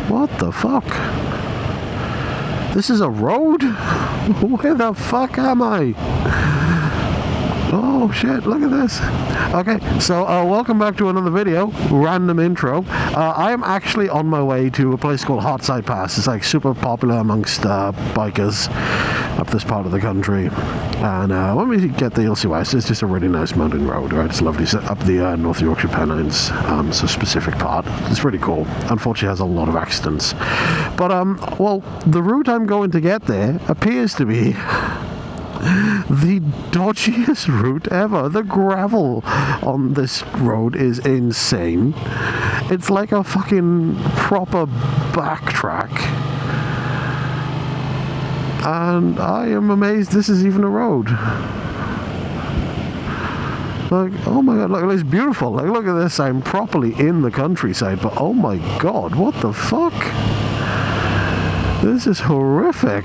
What the fuck? This is a road? Where the fuck am I? Oh shit, look at this. Okay, so welcome back to another video, random intro. I am actually on my way to a place called Hartside Pass. It's like super popular amongst bikers up this part of the country. And when we get there, you'll see why. It's just a really nice mountain road, right? It's lovely, up the North Yorkshire Pennines. It's a specific part. It's really cool. Unfortunately, it has a lot of accidents. But, well, the route I'm going to get there appears to be the dodgiest route ever. The gravel on this road is insane. It's like a fucking proper backtrack. And I am amazed this is even a road. Like, oh my god, look, it's beautiful. Like, look at this. I'm properly in the countryside, but oh my god, what the fuck? This is horrific.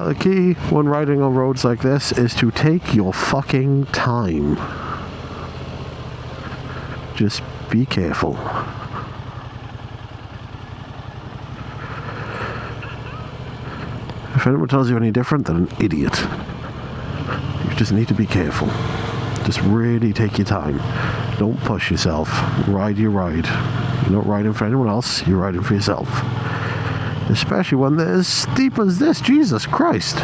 The key when riding on roads like this is to take your fucking time. Just be careful. If anyone tells you any different, then an idiot. You just need to be careful. Just really take your time. Don't push yourself. Ride your ride. You're not riding for anyone else, you're riding for yourself. Especially when they're as steep as this. Jesus Christ.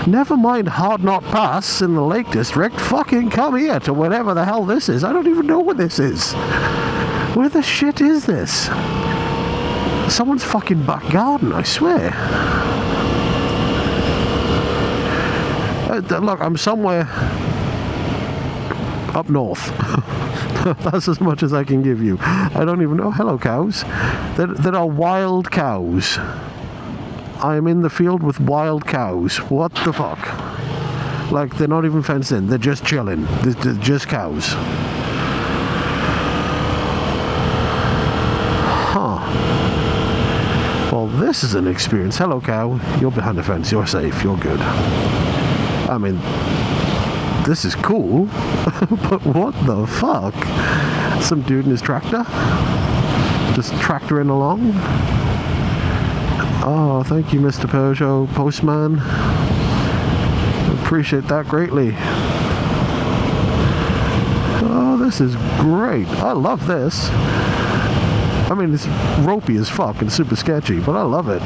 Never mind Hard Knot Pass in the Lake District. Fucking come here to whatever the hell this is. I don't even know what this is. Where the shit is this? Someone's fucking back garden, I swear. Look, I'm somewhere up north. That's as much as I can give you. I don't even know. Hello, cows. There are wild cows. I am in the field with wild cows. What the fuck? Like, they're not even fenced in. They're just chilling. They're just cows. Huh. Well, this is an experience. Hello, cow. You're behind the fence. You're safe. You're good. I mean, this is cool, but what the fuck? Some dude in his tractor? Just tractoring along? Oh, thank you, Mr. Peugeot Postman. Appreciate that greatly. Oh, this is great. I love this. I mean, it's ropey as fuck and super sketchy, but I love it.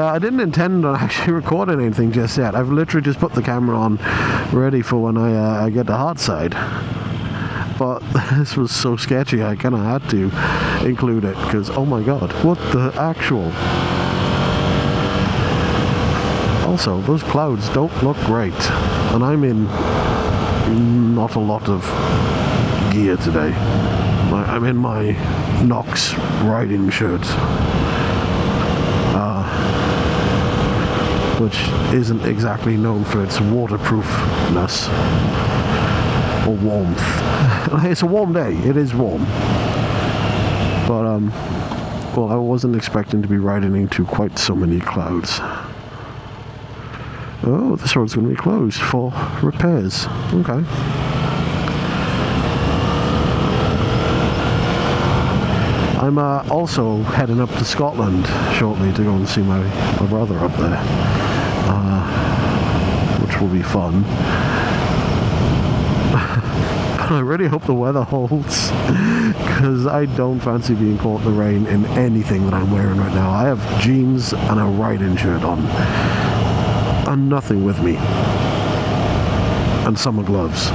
I didn't intend on actually recording anything just yet. I've literally just put the camera on, ready for when I get to Hartside. But this was so sketchy, I kind of had to include it, because oh my god, what the actual... Also, those clouds don't look great, and I'm in not a lot of gear today. I'm in my Knox riding shirt. Which isn't exactly known for its waterproofness or warmth. It's a warm day, it is warm. But, well, I wasn't expecting to be riding into quite so many clouds. Oh, this road's going to be closed for repairs. Okay. I'm also heading up to Scotland shortly to go and see my brother up there, which will be fun. But I really hope the weather holds, because I don't fancy being caught in the rain in anything that I'm wearing right now. I have jeans and a riding shirt on, and nothing with me, and summer gloves.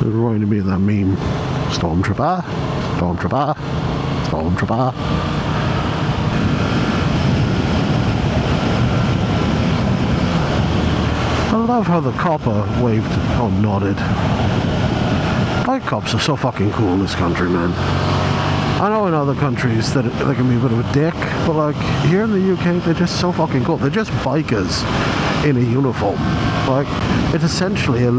It reminded me of that meme. Stormtrooper, Stormtrooper, Stormtrooper. I love how the copper waved or nodded. Bike cops are so fucking cool in this country, man. I know in other countries that they can be a bit of a dick, but like here in the UK, they're just so fucking cool. They're just bikers in a uniform. Like, it's essentially a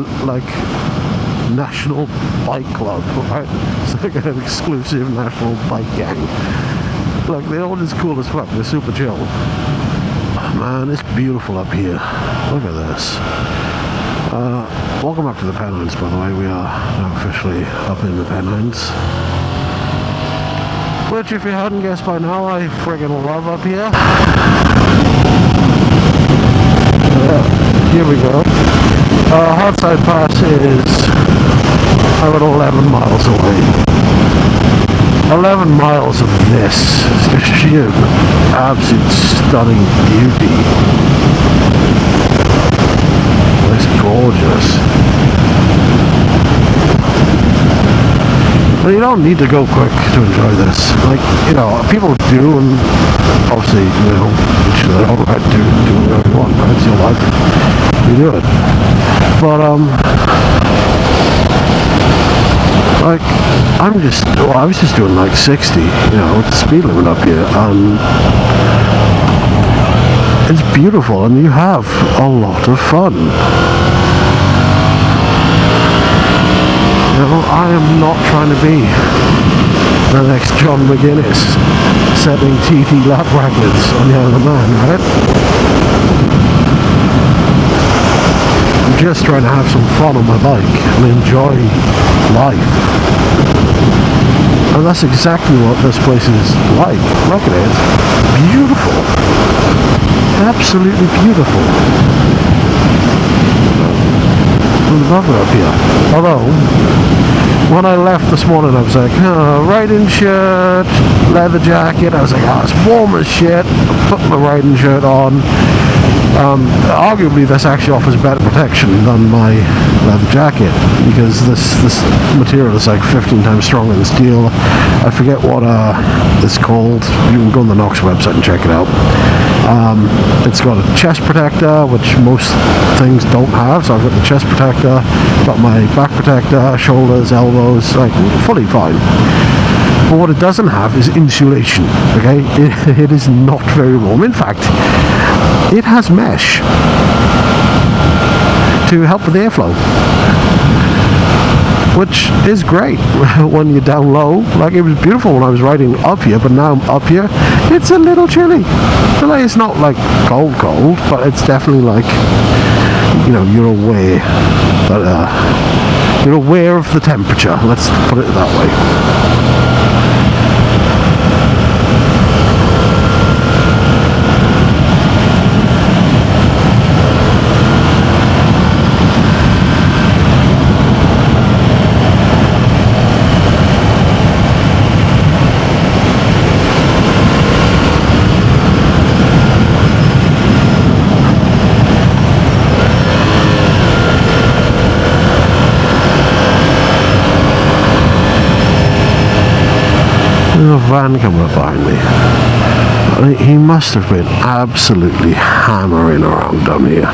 national bike club, right? It's like an exclusive national bike gang. Like, they're all just cool as fuck. They're super chill. Oh, man, it's beautiful up here. Look at this. Welcome up to the Pennines, by the way. We are now officially up in the Pennines, which, if you hadn't guessed by now, I friggin' love up here. Here we go. Hartside Pass is about 11 miles away. 11 miles of this. It's sheer, absolute stunning beauty. It's gorgeous. But you don't need to go quick to enjoy this. Like, you know, people do, and obviously, you know, each of their own right to do whatever you want, right? It's your life. You do it. But, like, I was just doing like 60, you know, it's the speed limit up here, and it's beautiful, and you have a lot of fun. You know, I am not trying to be the next John McGuinness setting TT lap records on the other man, right? I'm just trying to have some fun on my bike and enjoy life. And that's exactly what this place is like. Look at it. Beautiful. Absolutely beautiful. I love it up here. Although, when I left this morning, I was like, riding shirt, leather jacket. I was like, oh, it's warm as shit. I put my riding shirt on. Arguably, this actually offers better protection than my leather jacket, because this material is like 15 times stronger than steel. I forget what it's called. You can go on the Nox website and check it out. It's got a chest protector, which most things don't have, so I've got the chest protector, got my back protector, shoulders, elbows, like fully fine. But what it doesn't have is insulation, okay? It is not very warm. In fact, it has mesh to help with airflow, which is great when you're down low. Like, it was beautiful when I was riding up here, but now I'm up here, it's a little chilly. So, like, it's not like cold, but it's definitely like, you know, you're aware that you're aware of the temperature. Let's put it that way. There's a van coming up behind me. He must have been absolutely hammering around down here.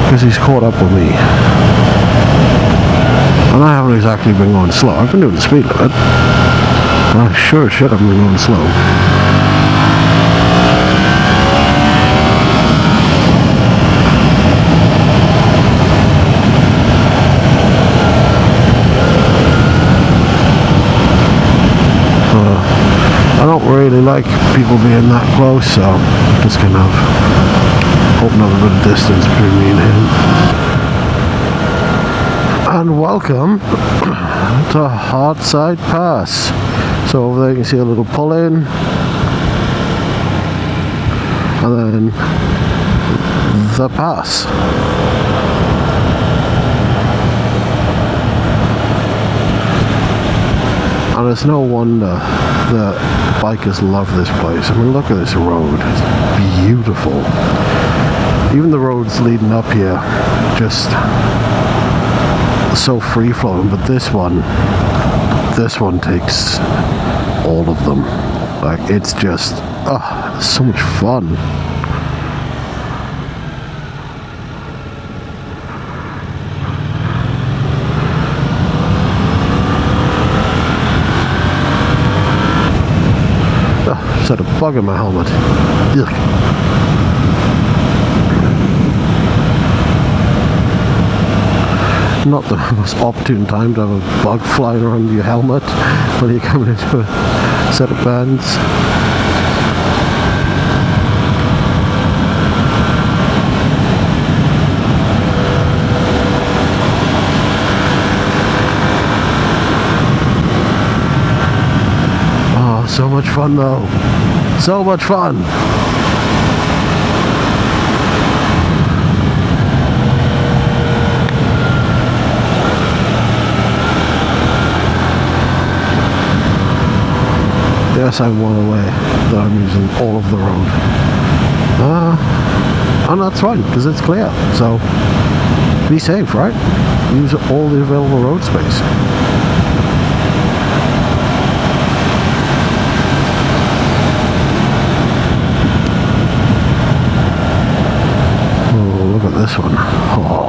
Because he's caught up with me. And I haven't exactly been going slow. I've been doing the speed limit. I sure as shit haven't been going slow. I don't really like people being that close, so I'm just kind of hoping to have a bit of distance between me and him. And welcome to Hartside Pass. So over there you can see a little pull in, and then the pass. And it's no wonder that bikers love this place. I mean, look at this road. It's beautiful. Even the roads leading up here, just so free flowing. But this one takes all of them. Like, it's just, so much fun. had a bug in my helmet. Yuck. Not the most opportune time to have a bug flying around your helmet when you're coming into a set of bends. Oh, so much fun though. So much fun. Yes, I'm one away that I'm using all of the road. And that's fine, because it's clear. So, be safe, right? Use all the available road space. Oh, look at this one. Oh.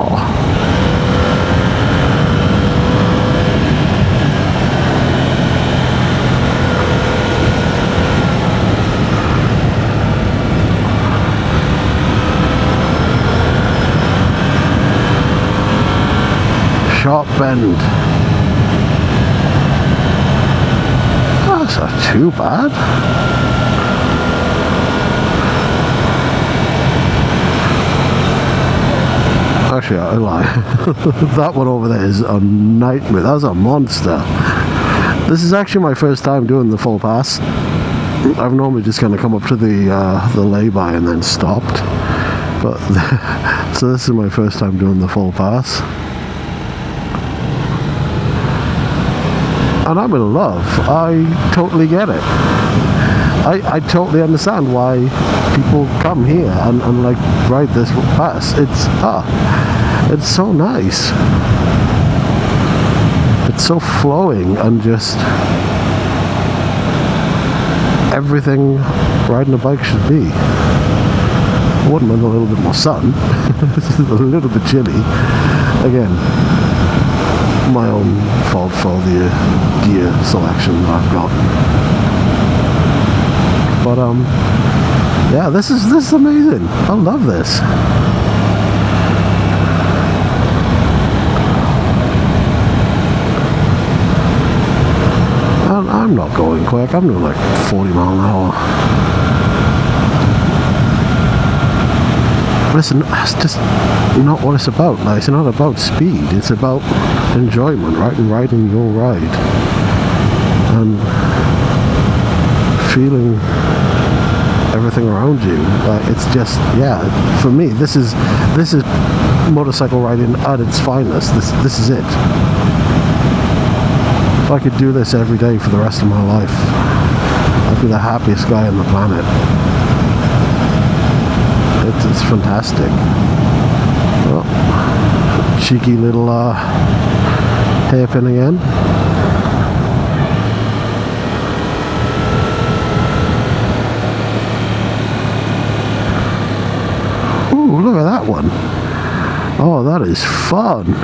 Sharp bend. That's not too bad. Actually, I lie. That one over there is a nightmare. That's a monster. This is actually my first time doing the full pass. I've normally just kind of come up to the lay-by and then stopped. But so this is my first time doing the full pass. And I'm in love. I totally get it. I totally understand why people come here and like ride this pass. It's so nice. It's so flowing and just everything riding a bike should be. I wouldn't mind a little bit more sun. It's a little bit chilly. Again, my own fault for the gear selection that I've got. But yeah, this is amazing. I love this. And I'm not going quick. I'm doing like 40 miles an hour. Listen, that's just not what it's about. Like, it's not about speed. It's about enjoyment, right? And riding your ride and feeling everything around you. Like, it's just, yeah. For me, this is motorcycle riding at its finest. This is it. If I could do this every day for the rest of my life, I'd be the happiest guy on the planet. It's fantastic. Well, cheeky little hairpin again. Ooh, look at that one. Oh, that is fun.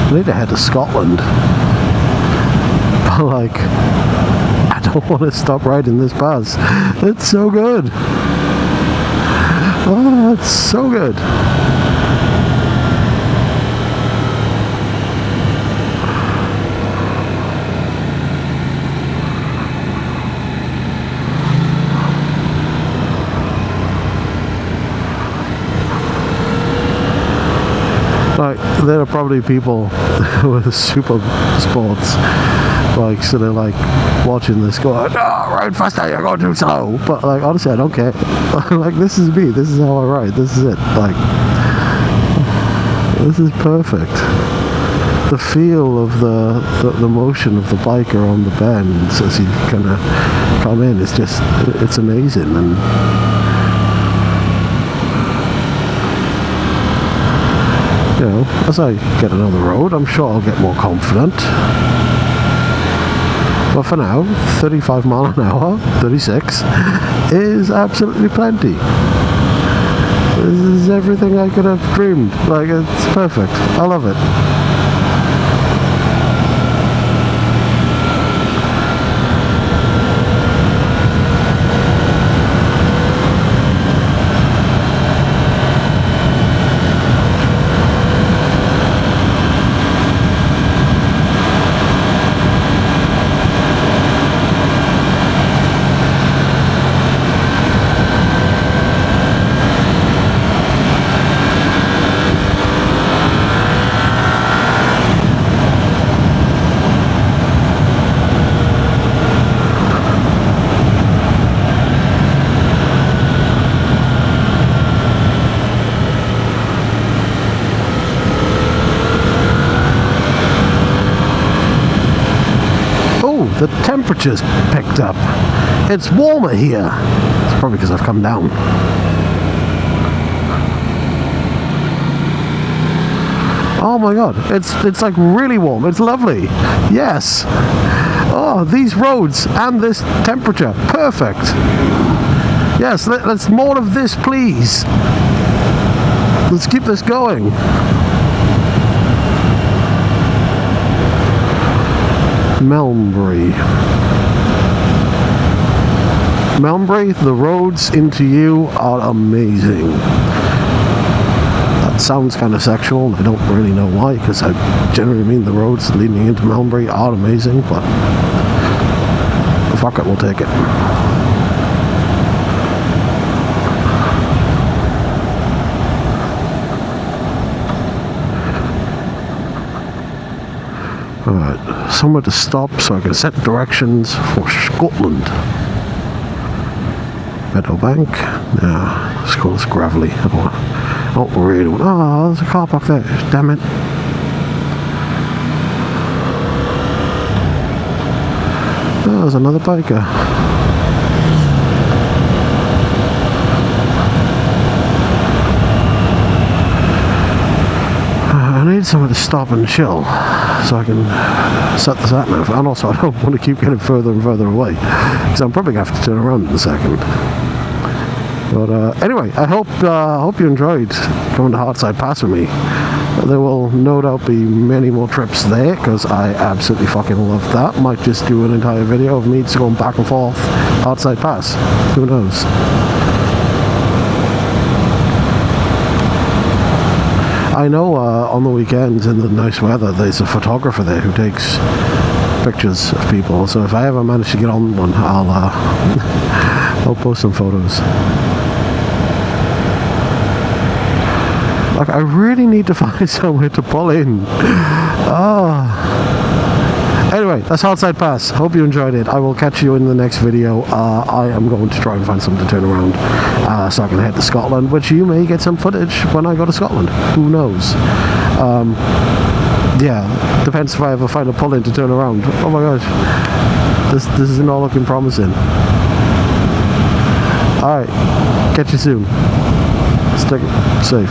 I need to head to Scotland, but like, I don't want to stop riding this pass. It's so good. Oh, it's so good. Like, there are probably people with super sports bikes that are like watching this going, "Oh, ride faster, you're going too slow." But like, honestly, I don't care. Like, this is me. This is how I ride. This is it. Like, this is perfect. The feel of the motion of the biker on the bends as you kind of come in, it's amazing. And you know, as I get another road, I'm sure I'll get more confident. But for now, 35 mile an hour, 36, is absolutely plenty. This is everything I could have dreamed. Like, it's perfect. I love it. The temperature's picked up. It's warmer here. It's probably because I've come down. Oh my god, it's like really warm. It's lovely. Yes. Oh, these roads and this temperature, perfect. Yes, let's more of this, please. Let's keep this going. Melnbury, the roads into you are amazing. That sounds kind of sexual, and I don't really know why, because I generally mean the roads leading into Melnbury are amazing, but fuck it, we'll take it. Alright, somewhere to stop so I can set directions for Scotland. Meadowbank. Yeah, let's call this gravelly. I don't really want. Oh, there's a car park there. Damn it. Oh, there's another biker. I need somewhere to stop and chill so I can set the sat nav, and also I don't want to keep getting further and further away because I'm probably going to have to turn around in a second. But anyway, I hope you enjoyed coming to Hartside Pass with me. There will no doubt be many more trips there because I absolutely fucking love that. Might just do an entire video of me just going back and forth Hartside Pass. Who knows? I know on the weekends in the nice weather there's a photographer there who takes pictures of people, so if I ever manage to get on one, I'll post some photos. Like, I really need to find somewhere to pull in. Anyway, that's Hartside Pass. Hope you enjoyed it. I will catch you in the next video. I am going to try and find something to turn around so I can head to Scotland, which you may get some footage when I go to Scotland. Who knows? Yeah, depends if I ever find a pull-in to turn around. Oh my gosh. This is not looking promising. Alright, catch you soon. Stay safe.